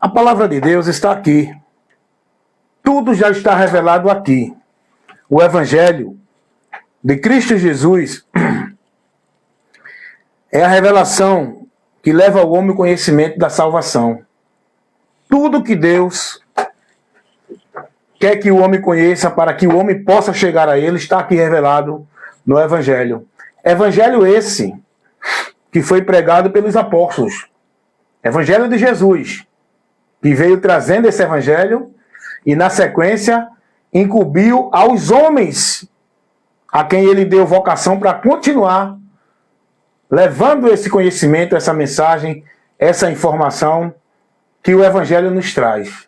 A palavra de Deus está aqui. Tudo já está revelado aqui. O Evangelho de Cristo Jesus é a revelação que leva ao homem o conhecimento da salvação. Tudo que Deus quer que o homem conheça para que o homem possa chegar a ele está aqui revelado no Evangelho. Evangelho esse que foi pregado pelos apóstolos. Evangelho de Jesus, que veio trazendo esse Evangelho e, na sequência, incumbiu aos homens a quem ele deu vocação para continuar levando esse conhecimento, essa mensagem, essa informação que o Evangelho nos traz.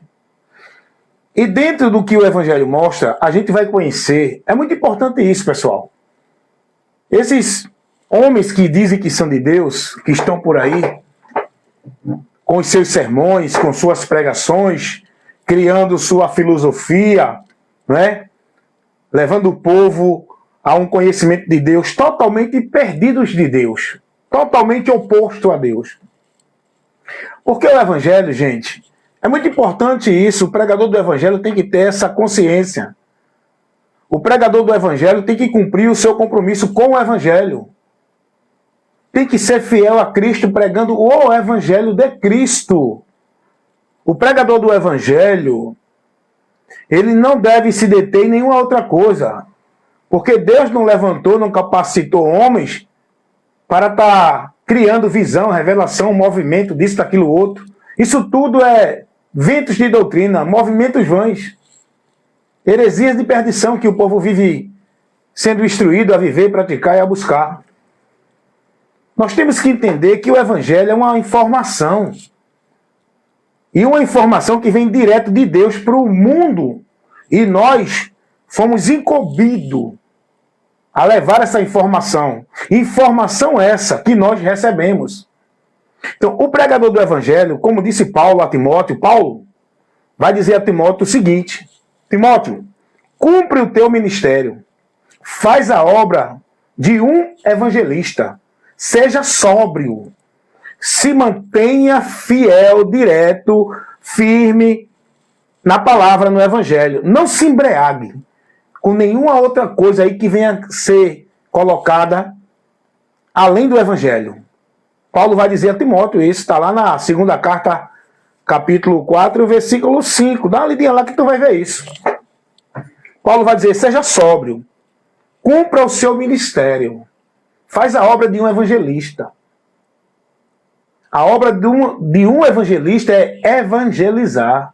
E dentro do que o Evangelho mostra, a gente vai conhecer, é muito importante isso, pessoal. Esses homens que dizem que são de Deus, que estão por aí, com os seus sermões, com suas pregações, criando sua filosofia, né? Levando o povo a um conhecimento de Deus totalmente perdidos de Deus, totalmente oposto a Deus. Porque o Evangelho, gente, é muito importante isso. O pregador do Evangelho tem que ter essa consciência. O pregador do Evangelho tem que cumprir o seu compromisso com o Evangelho. Tem que ser fiel a Cristo, pregando o Evangelho de Cristo. O pregador do Evangelho, ele não deve se deter em nenhuma outra coisa. Porque Deus não levantou, não capacitou homens para estar criando visão, revelação, movimento, disso, daquilo, outro. Isso tudo é ventos de doutrina, movimentos vãos. Heresias de perdição que o povo vive sendo instruído a viver, praticar e a buscar. Nós temos que entender que o Evangelho é uma informação. E uma informação que vem direto de Deus para o mundo. E nós fomos incumbidos a levar essa informação. Informação essa que nós recebemos. Então, o pregador do Evangelho, como disse Paulo a Timóteo, Paulo vai dizer a Timóteo o seguinte: Timóteo, cumpre o teu ministério. Faz a obra de um evangelista. Seja sóbrio. Se mantenha fiel, direto, firme na palavra, no Evangelho. Não se embriague com nenhuma outra coisa aí que venha ser colocada além do Evangelho. Paulo vai dizer a Timóteo isso, está lá na segunda carta, capítulo 4, versículo 5. Dá uma lidinha lá que tu vai ver isso. Paulo vai dizer, seja sóbrio, cumpra o seu ministério, faz a obra de um evangelista. A obra de um evangelista é evangelizar,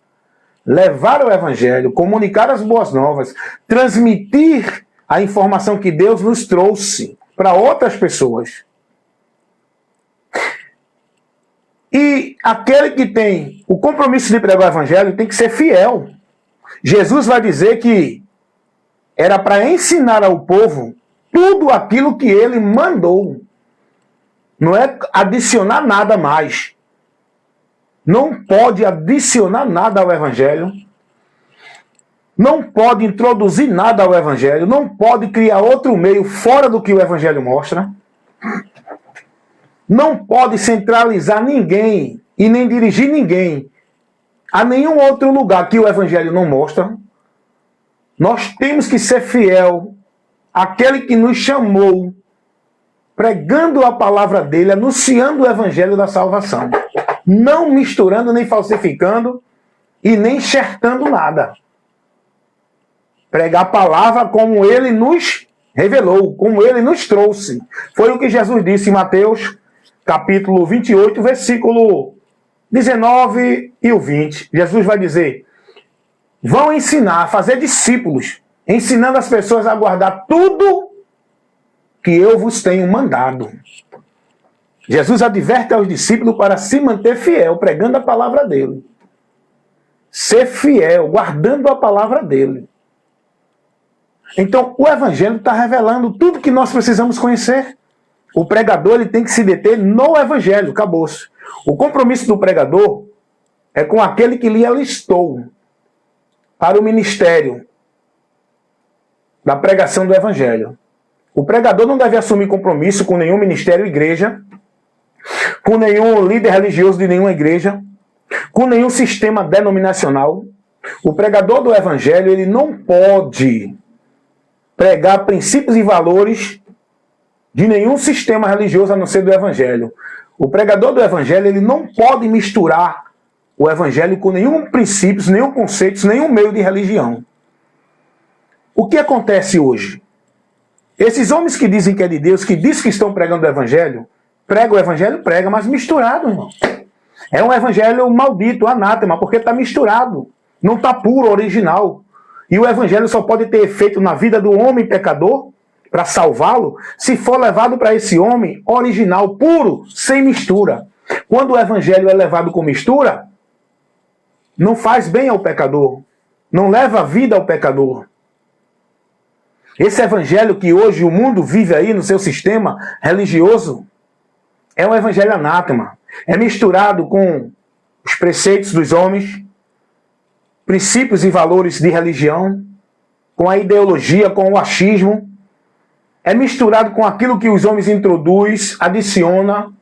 levar o evangelho, comunicar as boas novas, transmitir a informação que Deus nos trouxe para outras pessoas. E aquele que tem o compromisso de pregar o evangelho tem que ser fiel. Jesus vai dizer que era para ensinar ao povo tudo aquilo que ele mandou. Não é adicionar nada mais. Não pode adicionar nada ao Evangelho. Não pode introduzir nada ao Evangelho. Não pode criar outro meio fora do que o Evangelho mostra. Não pode centralizar ninguém e nem dirigir ninguém a nenhum outro lugar que o Evangelho não mostra. Nós temos que ser fiel àquele que nos chamou, pregando a palavra dele, anunciando o Evangelho da salvação. Não misturando, nem falsificando e nem enxertando nada. Pregar a palavra como ele nos revelou, como ele nos trouxe. Foi o que Jesus disse em Mateus, capítulo 28, versículo 19 e o 20. Jesus vai dizer, vão ensinar, fazer discípulos, ensinando as pessoas a guardar tudo que eu vos tenho mandado. Jesus adverte aos discípulos para se manter fiel, pregando a palavra dele. Ser fiel, guardando a palavra dele. Então, o Evangelho está revelando tudo que nós precisamos conhecer. O pregador ele tem que se deter no Evangelho, acabou-se. O compromisso do pregador é com aquele que lhe alistou para o ministério da pregação do Evangelho. O pregador não deve assumir compromisso com nenhum ministério, igreja, com nenhum líder religioso de nenhuma igreja, com nenhum sistema denominacional. O pregador do evangelho, ele não pode pregar princípios e valores de nenhum sistema religioso a não ser do evangelho. O pregador do evangelho, ele não pode misturar o evangelho com nenhum princípio, nenhum conceito, nenhum meio de religião. O que acontece hoje? Esses homens que dizem que é de Deus, que dizem que estão pregando o evangelho, prega, mas misturado, irmão. É um evangelho maldito, anátema, porque está misturado. Não está puro, original. E o evangelho só pode ter efeito na vida do homem pecador, para salvá-lo, se for levado para esse homem original, puro, sem mistura. Quando o evangelho é levado com mistura, não faz bem ao pecador, não leva vida ao pecador. Esse evangelho que hoje o mundo vive aí no seu sistema religioso é um evangelho anátema. É misturado com os preceitos dos homens, princípios e valores de religião, com a ideologia, com o achismo. É misturado com aquilo que os homens introduz, adiciona.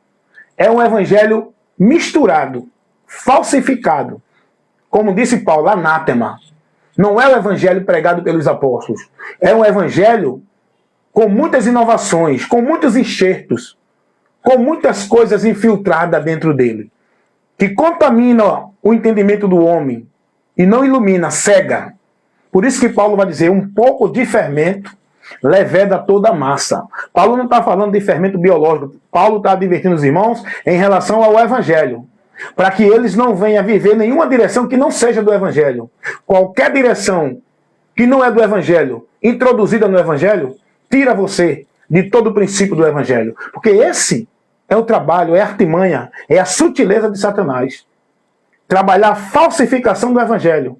É um evangelho misturado, falsificado. Como disse Paulo, anátema. Não é o evangelho pregado pelos apóstolos. É um evangelho com muitas inovações, com muitos enxertos, com muitas coisas infiltradas dentro dele, que contamina o entendimento do homem e não ilumina, cega. Por isso que Paulo vai dizer, um pouco de fermento leveda toda a massa. Paulo não está falando de fermento biológico. Paulo está advertindo os irmãos em relação ao evangelho, para que eles não venham a viver nenhuma direção que não seja do evangelho. Qualquer direção que não é do evangelho, introduzida no evangelho, tira você de todo o princípio do evangelho. Porque esse é o trabalho, é a artimanha, é a sutileza de Satanás. Trabalhar a falsificação do evangelho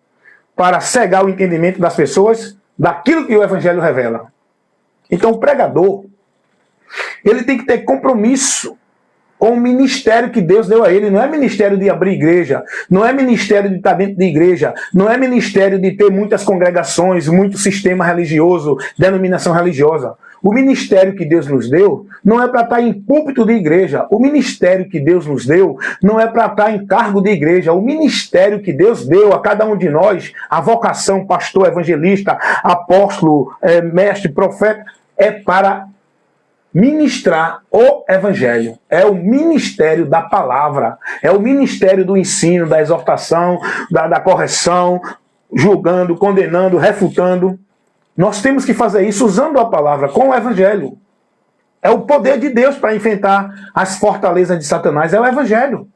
para cegar o entendimento das pessoas daquilo que o evangelho revela. Então o pregador, ele tem que ter compromisso com o ministério que Deus deu a ele. Não é ministério de abrir igreja, não é ministério de estar dentro de igreja, não é ministério de ter muitas congregações, muito sistema religioso, denominação religiosa. O ministério que Deus nos deu não é para estar em púlpito de igreja. O ministério que Deus nos deu não é para estar em cargo de igreja. O ministério que Deus deu a cada um de nós, a vocação, pastor, evangelista, apóstolo, mestre, profeta, é para ministrar o evangelho. É o ministério da palavra. É o ministério do ensino, da exortação, da correção, julgando, condenando, refutando. Nós temos que fazer isso usando a palavra, com o evangelho. É o poder de Deus para enfrentar as fortalezas de Satanás. É o evangelho.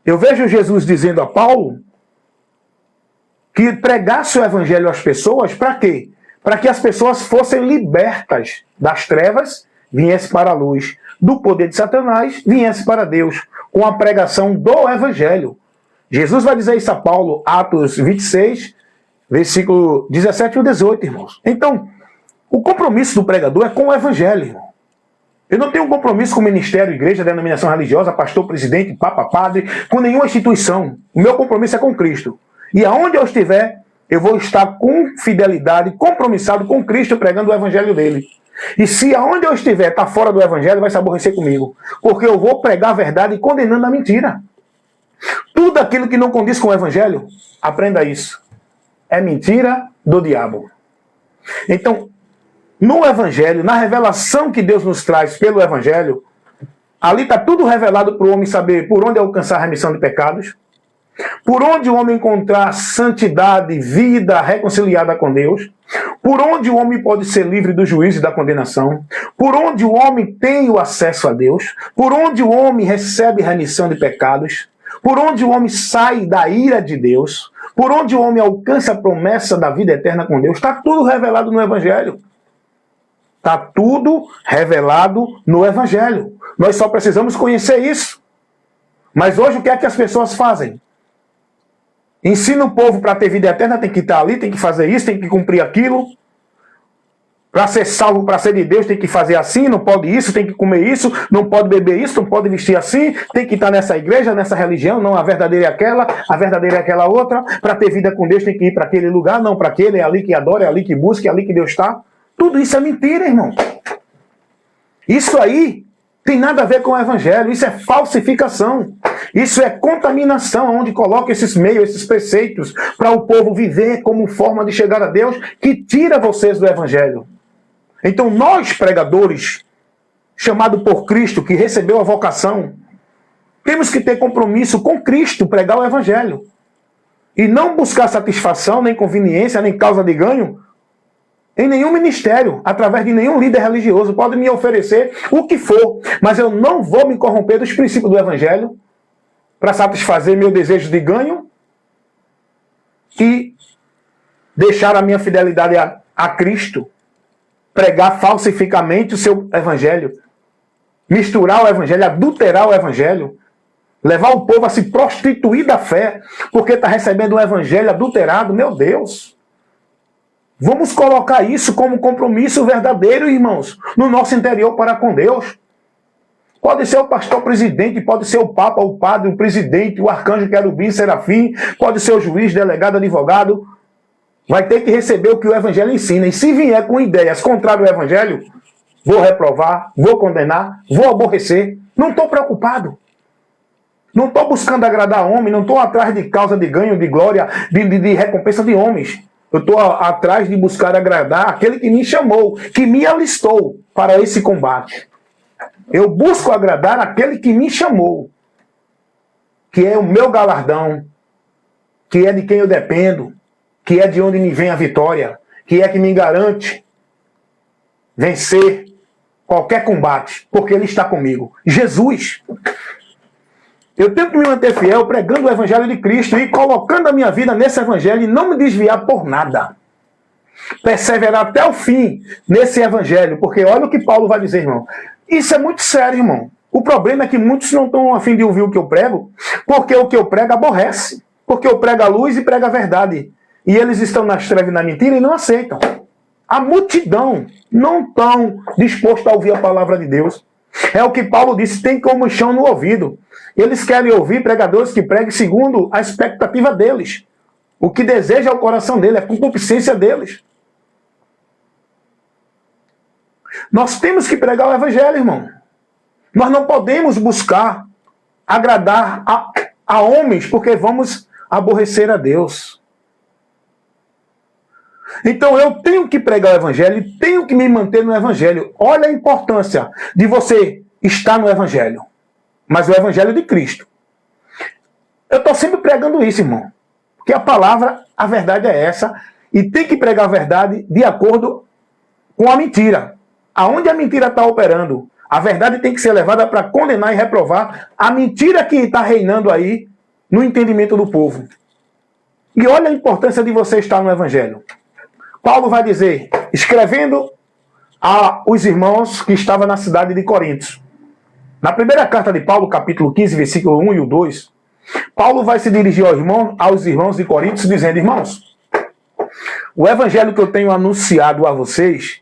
Eu vejo Jesus dizendo a Paulo que pregasse o evangelho às pessoas, para quê? Para que as pessoas fossem libertas das trevas, viesse para a luz, do poder de Satanás, viesse para Deus, com a pregação do evangelho. Jesus vai dizer isso a Paulo, Atos 26, versículo 17 e 18, irmãos. Então, o compromisso do pregador é com o evangelho, irmão. Eu não tenho um compromisso com o ministério, igreja, denominação religiosa, pastor, presidente, papa, padre, com nenhuma instituição. O meu compromisso é com Cristo. E aonde eu estiver, eu vou estar com fidelidade, compromissado com Cristo, pregando o evangelho dele. E se aonde eu estiver está fora do evangelho, vai se aborrecer comigo. Porque eu vou pregar a verdade e condenando a mentira. Tudo aquilo que não condiz com o evangelho, aprenda isso. É mentira do diabo. Então, no evangelho, na revelação que Deus nos traz pelo evangelho, ali está tudo revelado para o homem saber por onde alcançar a remissão de pecados, por onde o homem encontrar santidade, vida reconciliada com Deus, por onde o homem pode ser livre do juízo e da condenação, por onde o homem tem o acesso a Deus, por onde o homem recebe remissão de pecados, por onde o homem sai da ira de Deus, por onde o homem alcança a promessa da vida eterna com Deus. Está tudo revelado no evangelho. Está tudo revelado no evangelho. Nós só precisamos conhecer isso. Mas hoje o que é que as pessoas fazem? Ensina o povo para ter vida eterna, tem que estar ali, tem que fazer isso, tem que cumprir aquilo. Para ser salvo, para ser de Deus, tem que fazer assim, não pode isso, tem que comer isso, não pode beber isso, não pode vestir assim, tem que estar nessa igreja, nessa religião, não, a verdadeira é aquela, a verdadeira é aquela outra. Para ter vida com Deus tem que ir para aquele lugar, não para aquele, é ali que adora, é ali que busca, é ali que Deus está. Tudo isso é mentira, irmão. Isso aí Tem nada a ver com o evangelho. Isso é falsificação. Isso é contaminação, onde coloca esses meios, esses preceitos, para o povo viver como forma de chegar a Deus, que tira vocês do evangelho. Então nós, pregadores, chamados por Cristo, que recebeu a vocação, temos que ter compromisso com Cristo, pregar o evangelho. E não buscar satisfação, nem conveniência, nem causa de ganho, em nenhum ministério, através de nenhum líder religioso. Pode me oferecer o que for, mas eu não vou me corromper dos princípios do evangelho para satisfazer meu desejo de ganho e deixar a minha fidelidade a Cristo, pregar falsificamente o seu evangelho, misturar o evangelho, adulterar o evangelho, levar o povo a se prostituir da fé, porque está recebendo um evangelho adulterado. Meu Deus! Vamos colocar isso como compromisso verdadeiro, irmãos, no nosso interior para com Deus. Pode ser o pastor presidente, pode ser o papa, o padre, o presidente, o arcanjo, querubim, serafim, pode ser o juiz, delegado, advogado. Vai ter que receber o que o evangelho ensina. E se vier com ideias contrárias ao evangelho, vou reprovar, vou condenar, vou aborrecer. Não estou preocupado. Não estou buscando agradar homem, não estou atrás de causa de ganho, de glória, de recompensa de homens. Eu estou atrás de buscar agradar aquele que me chamou, que me alistou para esse combate. Eu busco agradar aquele que me chamou, que é o meu galardão, que é de quem eu dependo, que é de onde me vem a vitória, que é que me garante vencer qualquer combate, porque Ele está comigo. Jesus. Eu tenho que me manter fiel, pregando o Evangelho de Cristo e colocando a minha vida nesse Evangelho e não me desviar por nada. Perseverar até o fim nesse Evangelho, porque olha o que Paulo vai dizer, irmão. Isso é muito sério, irmão. O problema é que muitos não estão a fim de ouvir o que eu prego, porque o que eu prego aborrece. Porque eu prego a luz e prego a verdade. E eles estão nas trevas e na mentira e não aceitam. A multidão não estão dispostos a ouvir a palavra de Deus. É o que Paulo disse, tem comichão no ouvido. Eles querem ouvir pregadores que preguem segundo a expectativa deles. O que deseja o coração dele, a concupiscência deles. Nós temos que pregar o evangelho, irmão. Nós não podemos buscar agradar a homens, porque vamos aborrecer a Deus. Então eu tenho que pregar o evangelho e tenho que me manter no evangelho. Olha a importância de você estar no evangelho. Mas o evangelho de Cristo. Eu estou sempre pregando isso, irmão. Porque a palavra, a verdade é essa. E tem que pregar a verdade de acordo com a mentira. Aonde a mentira está operando, a verdade tem que ser levada para condenar e reprovar a mentira que está reinando aí no entendimento do povo. E olha a importância de você estar no evangelho. Paulo vai dizer, escrevendo aos irmãos que estavam na cidade de Corinto. Na primeira carta de Paulo, capítulo 15, versículo 1 e o 2, Paulo vai se dirigir aos irmãos de Corinto, dizendo, irmãos, o evangelho que eu tenho anunciado a vocês,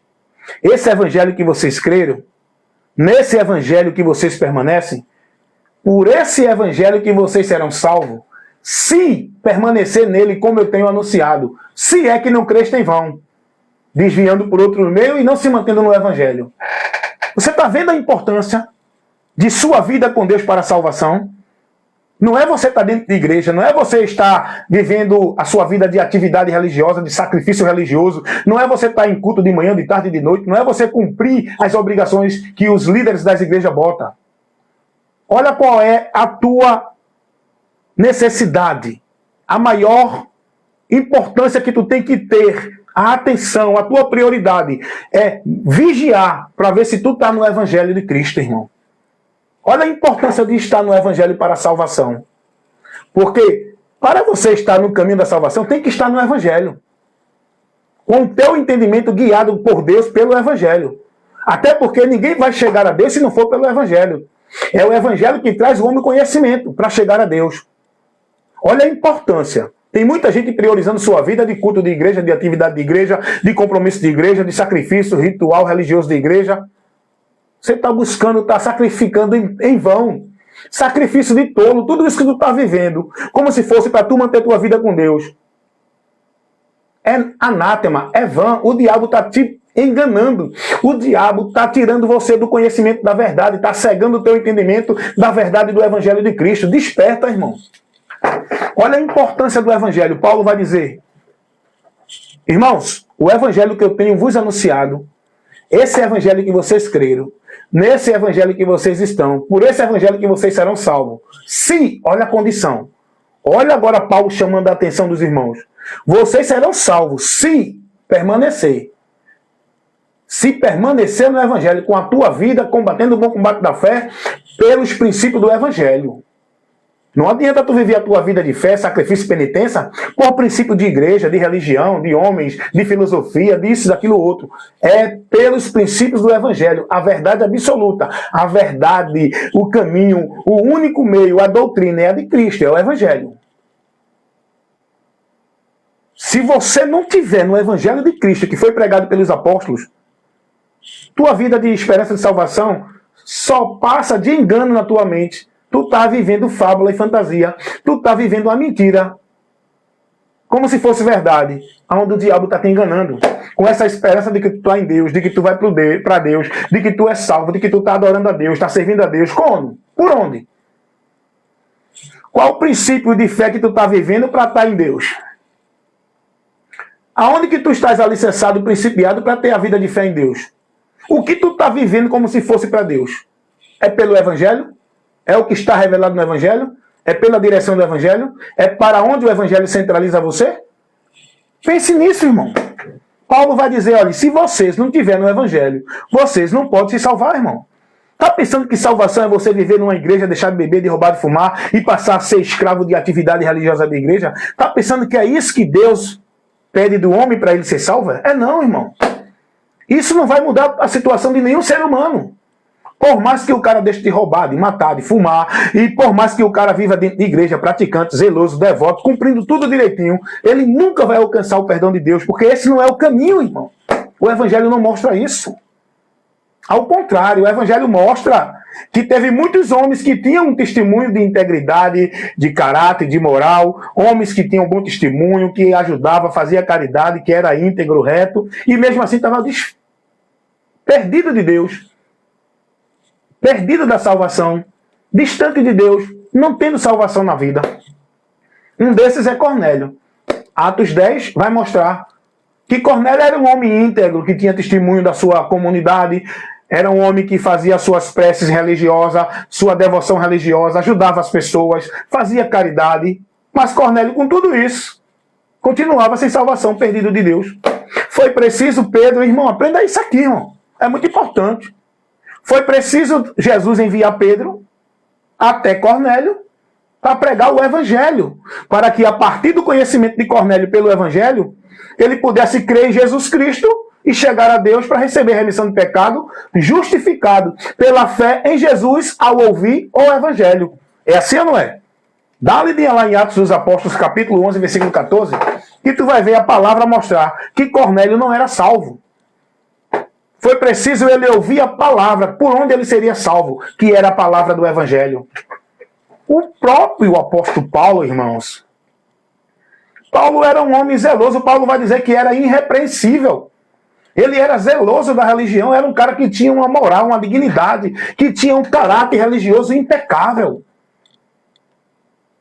esse evangelho que vocês creram, nesse evangelho que vocês permanecem, por esse evangelho que vocês serão salvos, se permanecer nele como eu tenho anunciado, se é que não creste em vão, desviando por outro meio e não se mantendo no evangelho. Você está vendo a importância de sua vida com Deus para a salvação? Não é você estar dentro de igreja, não é você estar vivendo a sua vida de atividade religiosa, de sacrifício religioso, não é você estar em culto de manhã, de tarde e de noite, não é você cumprir as obrigações que os líderes das igrejas botam. Olha qual é a tua necessidade, a maior importância que tu tem que ter, a atenção, a tua prioridade é vigiar para ver se tu está no evangelho de Cristo, irmão. Olha a importância de estar no evangelho para a salvação. Porque para você estar no caminho da salvação, tem que estar no evangelho. Com o teu entendimento guiado por Deus pelo evangelho. Até porque ninguém vai chegar a Deus se não for pelo evangelho. É o evangelho que traz o homem conhecimento para chegar a Deus. Olha a importância. Tem muita gente priorizando sua vida de culto de igreja, de atividade de igreja, de compromisso de igreja, de sacrifício ritual religioso de igreja. Você está buscando, está sacrificando em vão. Sacrifício de tolo, tudo isso que tu está vivendo, como se fosse para tu manter tua vida com Deus. É anátema, é vã. O diabo está te enganando. O diabo está tirando você do conhecimento da verdade, está cegando o teu entendimento da verdade do Evangelho de Cristo. Desperta, irmão. Olha a importância do Evangelho. Paulo vai dizer: irmãos, o Evangelho que eu tenho vos anunciado, esse Evangelho que vocês creram, nesse Evangelho que vocês estão, por esse Evangelho que vocês serão salvos. Se, olha a condição. Olha agora Paulo chamando a atenção dos irmãos. Vocês serão salvos se permanecer. Se permanecer no Evangelho, com a tua vida, combatendo o bom combate da fé, pelos princípios do Evangelho. Não adianta tu viver a tua vida de fé, sacrifício e penitência por princípio de igreja, de religião, de homens, de filosofia, disso, daquilo outro. É pelos princípios do Evangelho, a verdade absoluta, a verdade, o caminho, o único meio, a doutrina é a de Cristo, é o Evangelho. Se você não tiver no Evangelho de Cristo, que foi pregado pelos apóstolos, tua vida de esperança de salvação só passa de engano na tua mente. Tu está vivendo fábula e fantasia. Tu está vivendo uma mentira. Como se fosse verdade. Onde o diabo está te enganando. Com essa esperança de que tu está em Deus, de que tu vai para Deus, de que tu é salvo, de que tu está adorando a Deus, está servindo a Deus. Como? Por onde? Qual o princípio de fé que tu está vivendo para estar em Deus? Aonde que tu estás alicerçado, principiado para ter a vida de fé em Deus? O que tu está vivendo como se fosse para Deus? É pelo Evangelho? É o que está revelado no Evangelho? É pela direção do Evangelho? É para onde o Evangelho centraliza você? Pense nisso, irmão. Paulo vai dizer, olha, se vocês não tiverem no Evangelho, vocês não podem se salvar, irmão. Está pensando que salvação é você viver numa igreja, deixar de beber, de roubar, de fumar e passar a ser escravo de atividade religiosa da igreja? Está pensando que é isso que Deus pede do homem para ele ser salvo? É não, irmão. Isso não vai mudar a situação de nenhum ser humano. Por mais que o cara deixe de roubar, de matar, de fumar, e por mais que o cara viva dentro de igreja, praticante, zeloso, devoto, cumprindo tudo direitinho, ele nunca vai alcançar o perdão de Deus, porque esse não é o caminho, irmão. O Evangelho não mostra isso. Ao contrário, o Evangelho mostra que teve muitos homens que tinham um testemunho de integridade, de caráter, de moral, homens que tinham bom testemunho, que ajudava, fazia caridade, que era íntegro, reto, e mesmo assim estava perdido de Deus. Perdido da salvação, distante de Deus, não tendo salvação na vida. Um desses é Cornélio. Atos 10 vai mostrar que Cornélio era um homem íntegro, que tinha testemunho da sua comunidade, era um homem que fazia suas preces religiosas, sua devoção religiosa, ajudava as pessoas, fazia caridade. Mas Cornélio, com tudo isso, continuava sem salvação, perdido de Deus. Foi preciso, Pedro, irmão, aprenda isso aqui, irmão. É muito importante. Foi preciso Jesus enviar Pedro até Cornélio para pregar o Evangelho, para que a partir do conhecimento de Cornélio pelo Evangelho, ele pudesse crer em Jesus Cristo e chegar a Deus para receber remissão de pecado, justificado pela fé em Jesus ao ouvir o Evangelho. É assim ou não é? Dá uma lidinha lá em Atos dos Apóstolos, capítulo 11, versículo 14, que tu vai ver a palavra mostrar que Cornélio não era salvo. Foi preciso ele ouvir a palavra, por onde ele seria salvo, que era a palavra do Evangelho. O próprio apóstolo Paulo, irmãos, Paulo era um homem zeloso. Paulo vai dizer que era irrepreensível. Ele era zeloso da religião, era um cara que tinha uma moral, uma dignidade, que tinha um caráter religioso impecável.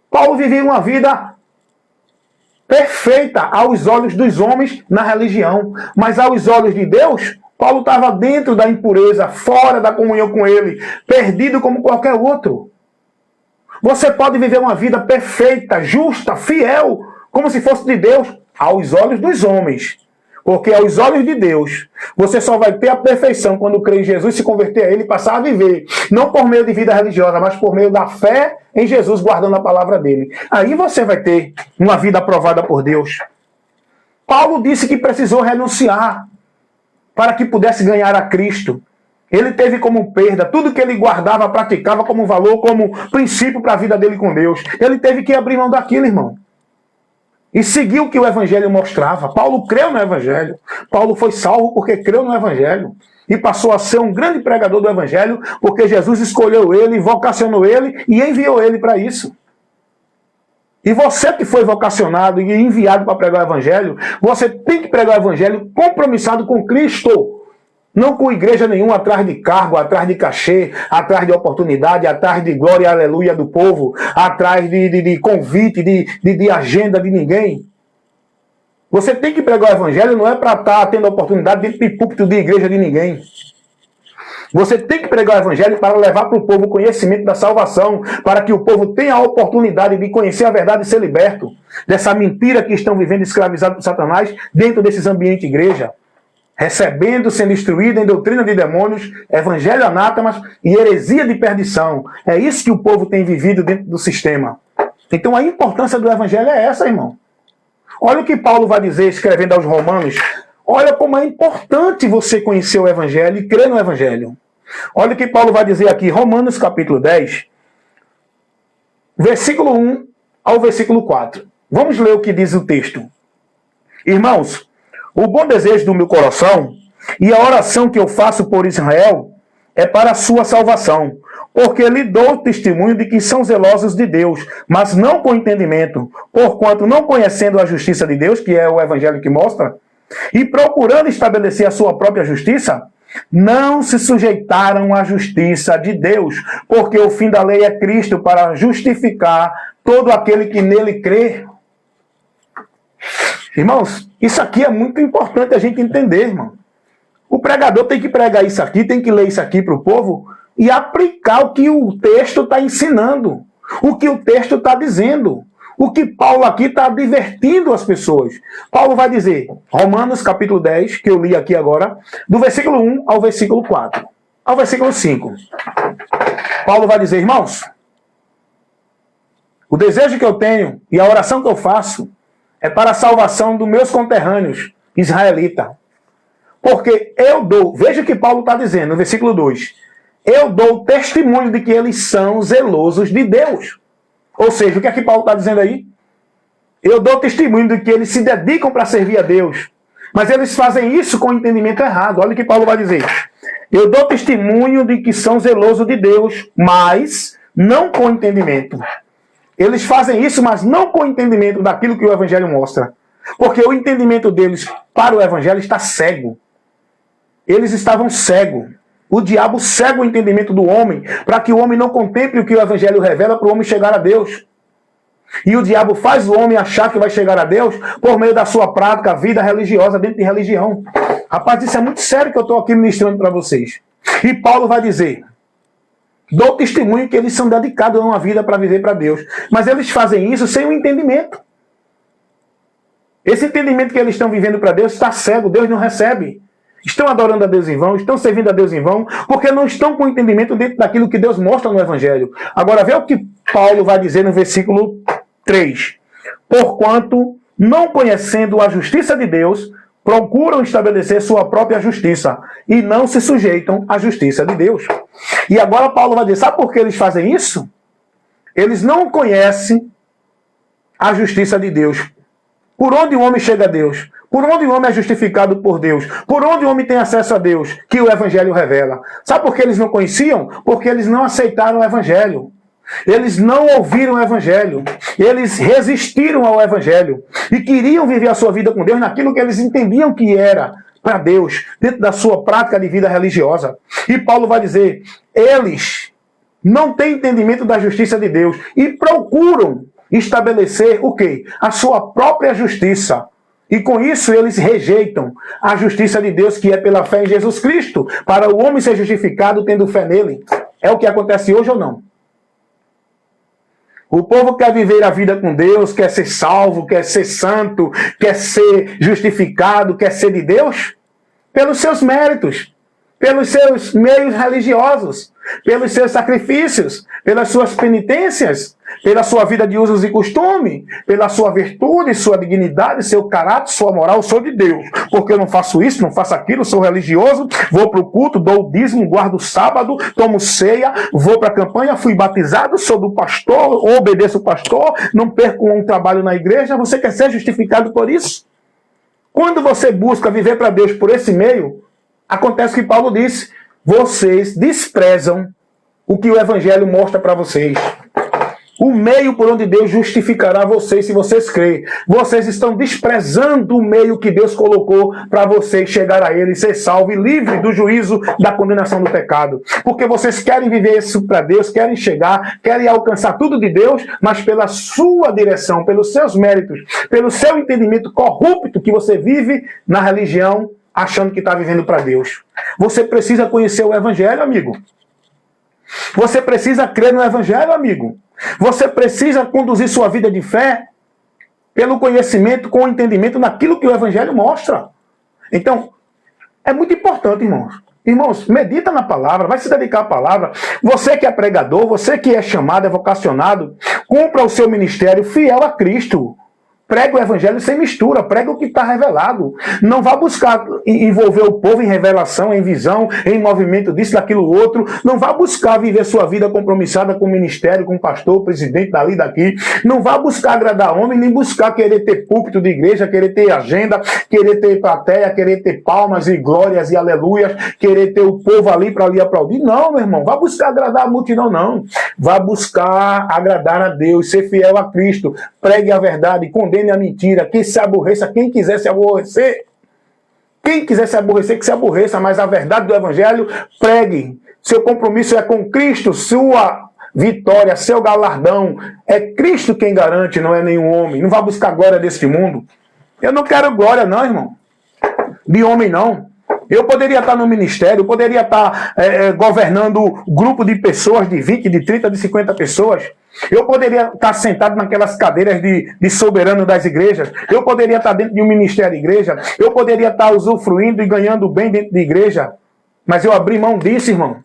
Paulo vivia uma vida perfeita aos olhos dos homens na religião, mas aos olhos de Deus, Paulo estava dentro da impureza, fora da comunhão com ele, perdido como qualquer outro. Você pode viver uma vida perfeita, justa, fiel, como se fosse de Deus, aos olhos dos homens. Porque aos olhos de Deus, você só vai ter a perfeição quando crer em Jesus, se converter a Ele e passar a viver, não por meio de vida religiosa, mas por meio da fé em Jesus, guardando a palavra dele. Aí você vai ter uma vida aprovada por Deus. Paulo disse que precisou renunciar para que pudesse ganhar a Cristo. Ele teve como perda tudo que ele guardava, praticava como valor, como princípio para a vida dele com Deus. Ele teve que abrir mão daquilo, irmão. E seguiu o que o Evangelho mostrava. Paulo creu no Evangelho. Paulo foi salvo porque creu no Evangelho. E passou a ser um grande pregador do Evangelho, porque Jesus escolheu ele, vocacionou ele e enviou ele para isso. E você que foi vocacionado e enviado para pregar o evangelho, você tem que pregar o evangelho compromissado com Cristo. Não com igreja nenhuma atrás de cargo, atrás de cachê, atrás de oportunidade, atrás de glória e aleluia do povo, atrás de convite, de agenda de ninguém. Você tem que pregar o evangelho, não é para estar tendo oportunidade dentro de púlpito de igreja de ninguém. Você tem que pregar o evangelho para levar para o povo o conhecimento da salvação, para que o povo tenha a oportunidade de conhecer a verdade e ser liberto dessa mentira que estão vivendo escravizados por Satanás dentro desses ambientes de igreja. Recebendo, sendo instruído em doutrina de demônios, evangelho anátemas e heresia de perdição. É isso que o povo tem vivido dentro do sistema. Então a importância do evangelho é essa, irmão. Olha o que Paulo vai dizer escrevendo aos Romanos. Olha como é importante você conhecer o evangelho e crer no evangelho. Olha o que Paulo vai dizer aqui, Romanos capítulo 10, versículo 1 ao versículo 4. Vamos ler o que diz o texto. Irmãos, o bom desejo do meu coração e a oração que eu faço por Israel é para a sua salvação, porque lhe dou testemunho de que são zelosos de Deus, mas não com entendimento, porquanto não conhecendo a justiça de Deus, que é o evangelho que mostra, e procurando estabelecer a sua própria justiça, não se sujeitaram à justiça de Deus, porque o fim da lei é Cristo para justificar todo aquele que nele crê. Irmãos, isso aqui é muito importante a gente entender, irmão. O pregador tem que pregar isso aqui, tem que ler isso aqui para o povo e aplicar o que o texto está ensinando, o que o texto está dizendo, o que Paulo aqui está advertindo as pessoas. Paulo vai dizer, Romanos capítulo 10, que eu li aqui agora, do versículo 1 ao versículo 4, ao versículo 5. Paulo vai dizer, irmãos, o desejo que eu tenho e a oração que eu faço é para a salvação dos meus conterrâneos israelitas. Porque eu dou, veja o que Paulo está dizendo no versículo 2, eu dou testemunho de que eles são zelosos de Deus. Ou seja, o que é que Paulo está dizendo aí? Eu dou testemunho de que eles se dedicam para servir a Deus, mas eles fazem isso com o entendimento errado. Olha o que Paulo vai dizer. Eu dou testemunho de que são zelosos de Deus, mas não com entendimento. Eles fazem isso, mas não com entendimento daquilo que o Evangelho mostra. Porque o entendimento deles para o Evangelho está cego. Eles estavam cegos. O diabo cega o entendimento do homem para que o homem não contemple o que o Evangelho revela para o homem chegar a Deus. E o diabo faz o homem achar que vai chegar a Deus por meio da sua prática, vida religiosa dentro de religião. Rapaz, isso é muito sério que eu estou aqui ministrando para vocês. E Paulo vai dizer... Dou testemunho que eles são dedicados a uma vida para viver para Deus. Mas eles fazem isso sem um entendimento. Esse entendimento que eles estão vivendo para Deus está cego. Deus não recebe. Estão adorando a Deus em vão, estão servindo a Deus em vão, porque não estão com entendimento dentro daquilo que Deus mostra no Evangelho. Agora, vê o que Paulo vai dizer no versículo 3. Porquanto, não conhecendo a justiça de Deus, procuram estabelecer sua própria justiça e não se sujeitam à justiça de Deus. E agora Paulo vai dizer, sabe por que eles fazem isso? Eles não conhecem a justiça de Deus. Por onde o homem chega a Deus? Por onde o homem é justificado por Deus? Por onde o homem tem acesso a Deus? Que o Evangelho revela. Sabe por que eles não conheciam? Porque eles não aceitaram o Evangelho. Eles não ouviram o Evangelho. Eles resistiram ao Evangelho. E queriam viver a sua vida com Deus naquilo que eles entendiam que era para Deus, dentro da sua prática de vida religiosa. E Paulo vai dizer, eles não têm entendimento da justiça de Deus e procuram estabelecer o quê? A sua própria justiça. E com isso eles rejeitam a justiça de Deus, que é pela fé em Jesus Cristo, para o homem ser justificado tendo fé nele. É o que acontece hoje ou não? O povo quer viver a vida com Deus, quer ser salvo, quer ser santo, quer ser justificado, quer ser de Deus pelos seus méritos, pelos seus meios religiosos, pelos seus sacrifícios, pelas suas penitências, pela sua vida de usos e costume, pela sua virtude, sua dignidade, seu caráter, sua moral. Eu sou de Deus, porque eu não faço isso, não faço aquilo, sou religioso, vou para o culto, dou o dízimo, guardo o sábado, tomo ceia, vou para a campanha, fui batizado, sou do pastor, obedeço o pastor, não perco um trabalho na igreja. Você quer ser justificado por isso? Quando você busca viver para Deus por esse meio, acontece o que Paulo disse, vocês desprezam o que o Evangelho mostra para vocês. O meio por onde Deus justificará vocês, se vocês crêem. Vocês estão desprezando o meio que Deus colocou para vocês chegar a Ele, ser salvo e livre do juízo da condenação do pecado. Porque vocês querem viver isso para Deus, querem chegar, querem alcançar tudo de Deus, mas pela sua direção, pelos seus méritos, pelo seu entendimento corrupto que você vive na religião, achando que está vivendo para Deus. Você precisa conhecer o Evangelho, amigo. Você precisa crer no Evangelho, amigo. Você precisa conduzir sua vida de fé pelo conhecimento, com o entendimento daquilo que o Evangelho mostra. Então, é muito importante, irmãos. Irmãos, medita na palavra, vai se dedicar à palavra. Você que é pregador, você que é chamado, é vocacionado, cumpra o seu ministério fiel a Cristo. Prega o Evangelho sem mistura, prega o que está revelado. Não vá buscar envolver o povo em revelação, em visão, em movimento disso, daquilo, outro. Não vá buscar viver sua vida compromissada com o ministério, com o pastor, presidente, dali, daqui. Não vá buscar agradar homem, nem buscar querer ter púlpito de igreja, querer ter agenda, querer ter plateia, querer ter palmas e glórias e aleluias, querer ter o povo ali para ali aplaudir. Não, meu irmão, vá buscar agradar a multidão, não. Vá buscar agradar a Deus, ser fiel a Cristo. Pregue a verdade, condene a mentira, quem se aborreça, quem quiser se aborrecer, quem quiser se aborrecer, que se aborreça, mas a verdade do Evangelho, pregue. Seu compromisso é com Cristo, sua vitória, seu galardão, é Cristo quem garante, não é nenhum homem. Não vá buscar glória deste mundo. Eu não quero glória não, irmão, de homem não. Eu poderia estar no ministério, eu poderia estar governando grupo de pessoas, de 20, de 30, de 50 pessoas. Eu poderia estar sentado naquelas cadeiras de soberano das igrejas. Eu poderia estar dentro de um ministério de igreja. Eu poderia estar usufruindo e ganhando bem dentro de igreja. Mas eu abri mão disso, irmão.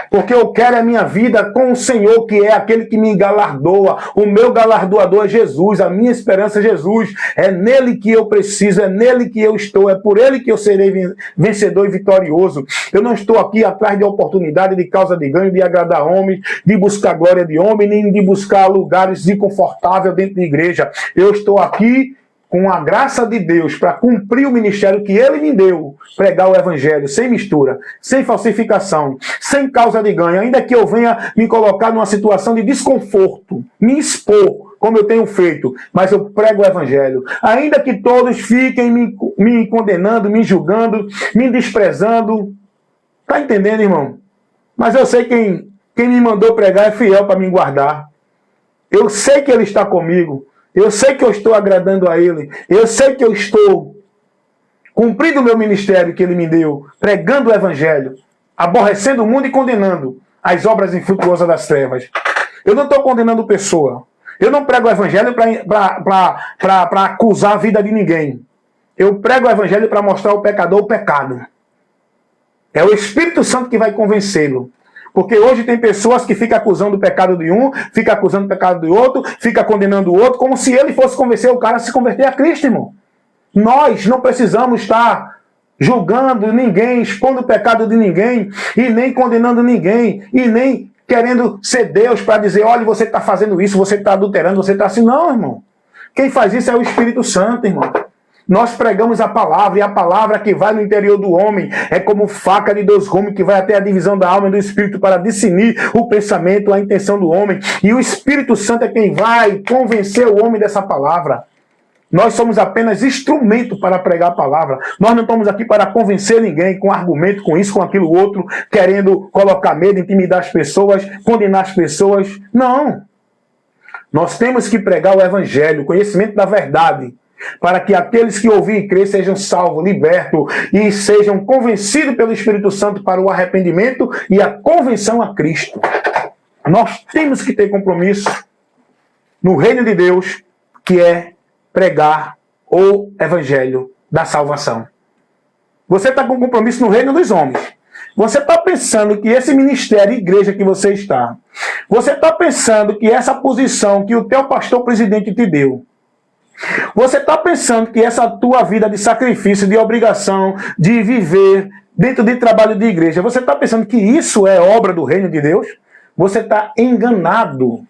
Porque eu quero a minha vida com o Senhor, que é aquele que me galardoa. O meu galardoador é Jesus, a minha esperança é Jesus. É nele que eu preciso, é nele que eu estou, é por ele que eu serei vencedor e vitorioso. Eu não estou aqui atrás de oportunidade, de causa de ganho, de agradar homens, de buscar glória de homem, nem de buscar lugares inconfortáveis dentro da igreja. Eu estou aqui com a graça de Deus, para cumprir o ministério que Ele me deu, pregar o Evangelho, sem mistura, sem falsificação, sem causa de ganho, ainda que eu venha me colocar numa situação de desconforto, me expor, como eu tenho feito, mas eu prego o Evangelho. Ainda que todos fiquem me condenando, me julgando, me desprezando. Tá entendendo, irmão? Mas eu sei quem me mandou pregar é fiel para me guardar. Eu sei que Ele está comigo. Eu sei que eu estou agradando a Ele. Eu sei que eu estou cumprindo o meu ministério que Ele me deu, pregando o Evangelho, aborrecendo o mundo e condenando as obras infrutuosas das trevas. Eu não estou condenando pessoa. Eu não prego o Evangelho para acusar a vida de ninguém. Eu prego o Evangelho para mostrar ao pecador o pecado. É o Espírito Santo que vai convencê-lo. Porque hoje tem pessoas que ficam acusando o pecado de um, ficam acusando o pecado do outro, ficam condenando o outro, como se ele fosse convencer o cara a se converter a Cristo, irmão. Nós não precisamos estar julgando ninguém, expondo o pecado de ninguém, e nem condenando ninguém, e nem querendo ser Deus para dizer, olha, você está fazendo isso, você está adulterando, você está assim. Não, irmão. Quem faz isso é o Espírito Santo, irmão. Nós pregamos a palavra, e a palavra que vai no interior do homem é como faca de dois gumes que vai até a divisão da alma e do espírito para discernir o pensamento, a intenção do homem. E o Espírito Santo é quem vai convencer o homem dessa palavra. Nós somos apenas instrumento para pregar a palavra. Nós não estamos aqui para convencer ninguém com argumento, com isso, com aquilo outro, querendo colocar medo, intimidar as pessoas, condenar as pessoas. Não. Nós temos que pregar o Evangelho, o conhecimento da verdade, para que aqueles que ouvir e crer sejam salvos, libertos e sejam convencidos pelo Espírito Santo para o arrependimento e a convenção a Cristo. Nós temos que ter compromisso no reino de Deus, que é pregar o Evangelho da salvação. Você está com compromisso no reino dos homens. Você está pensando que esse ministério, igreja que você está, você está pensando que essa posição que o teu pastor presidente te deu, você está pensando que essa tua vida de sacrifício, de obrigação, de viver dentro de trabalho de igreja, você está pensando que isso é obra do reino de Deus? Você está enganado.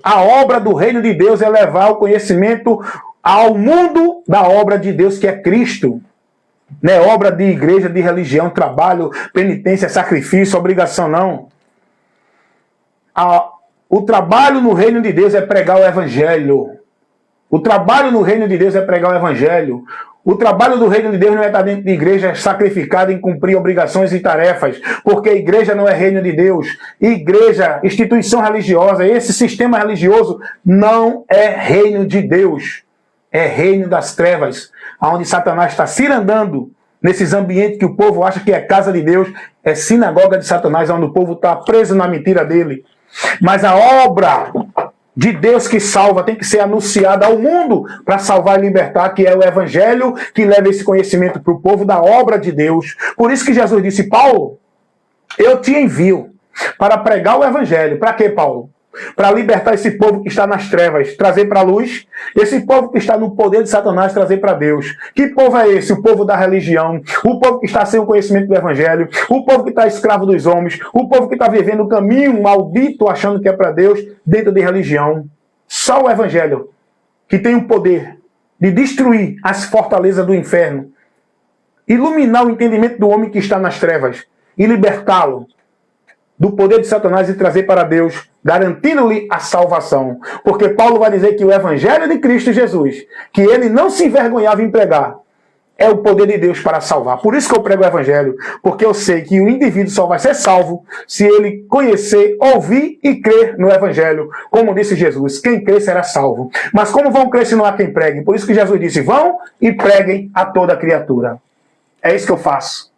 A obra do reino de Deus é levar o conhecimento ao mundo da obra de Deus, que é Cristo. Não é obra de igreja, de religião, trabalho, penitência, sacrifício, obrigação, não. O trabalho no reino de Deus é pregar o evangelho. O trabalho no reino de Deus é pregar o evangelho. O trabalho do reino de Deus não é estar dentro de igreja sacrificada em cumprir obrigações e tarefas, porque a igreja não é reino de Deus. Igreja, instituição religiosa, esse sistema religioso não é reino de Deus. É reino das trevas, onde Satanás está cirandando nesses ambientes que o povo acha que é casa de Deus, é sinagoga de Satanás, onde o povo está preso na mentira dele. Mas a obra de Deus que salva tem que ser anunciada ao mundo para salvar e libertar, que é o evangelho que leva esse conhecimento para o povo da obra de Deus. Por isso que Jesus disse: Paulo, eu te envio para pregar o evangelho. Para quê, Paulo? Para libertar esse povo que está nas trevas, trazer para a luz. Esse povo que está no poder de Satanás, trazer para Deus. Que povo é esse? O povo da religião. O povo que está sem o conhecimento do evangelho. O povo que está escravo dos homens. O povo que está vivendo o caminho maldito, achando que é para Deus, dentro de religião. Só o evangelho, que tem o poder de destruir as fortalezas do inferno, iluminar o entendimento do homem que está nas trevas e libertá-lo do poder de Satanás e trazer para Deus, garantindo-lhe a salvação. Porque Paulo vai dizer que o evangelho de Cristo Jesus, que ele não se envergonhava em pregar, é o poder de Deus para salvar. Por isso que eu prego o evangelho, porque eu sei que o indivíduo só vai ser salvo se ele conhecer, ouvir e crer no evangelho. Como disse Jesus, quem crer será salvo. Mas como vão crer se não há quem pregue? Por isso que Jesus disse: vão e preguem a toda criatura. É isso que eu faço.